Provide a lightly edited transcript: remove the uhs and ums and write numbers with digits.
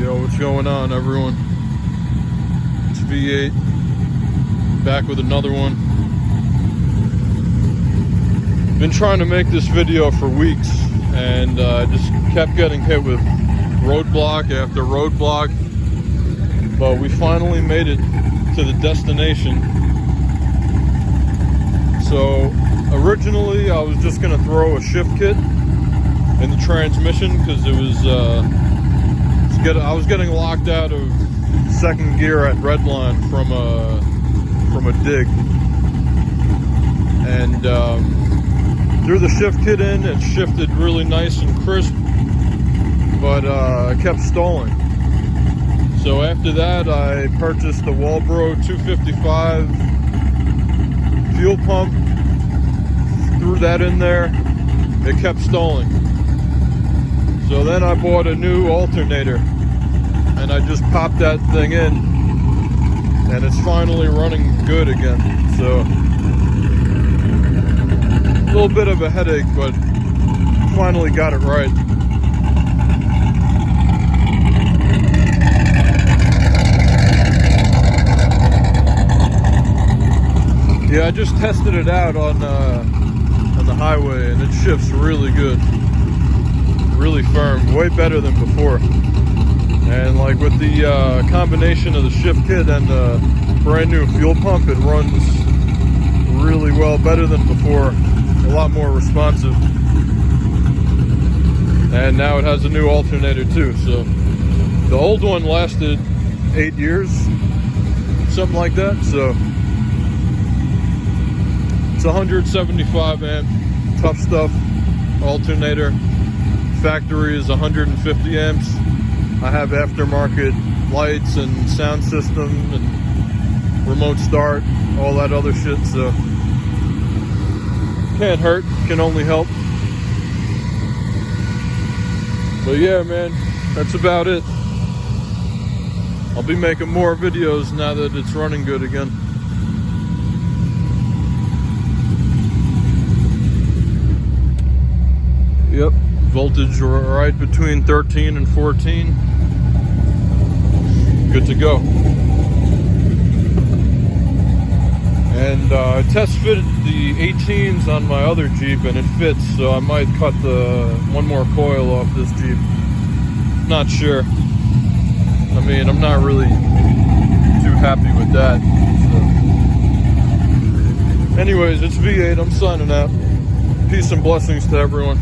Yo, what's going on, everyone? It's V8, back with another one. Been trying to make this video for weeks, and just kept getting hit with roadblock after roadblock, but we finally made it to the destination. So originally I was just gonna throw a shift kit in the transmission because it was I was getting locked out of second gear at redline from a dig, and threw the shift kit in. It shifted really nice and crisp, but I kept stalling. So after that, I purchased the Walbro 255 fuel pump, threw that in there. It kept stalling. So then I bought a new alternator, and I just popped that thing in, and it's finally running good again. So a little bit of a headache, but finally got it right. Yeah, I just tested it out on the highway, and it shifts really good. Really firm, way better than before. And like with the combination of the shift kit and the brand new fuel pump, it runs really well, better than before, a lot more responsive. And now it has a new alternator too. So the old one lasted 8 years, something like that. So it's 175 amp Tuff stuff alternator. Factory is 150 amps. I have aftermarket lights and sound system and remote start, all that other shit, so can't hurt, can only help. But yeah, man, that's about it. I'll be making more videos now that it's running good again. Yep. Voltage right between 13 and 14. Good to go. And I test fitted the 18s on my other Jeep, and it fits, so I might cut one more coil off this Jeep. Not sure. I mean, I'm not really too happy with that. So. Anyways, it's V8. I'm signing out. Peace and blessings to everyone.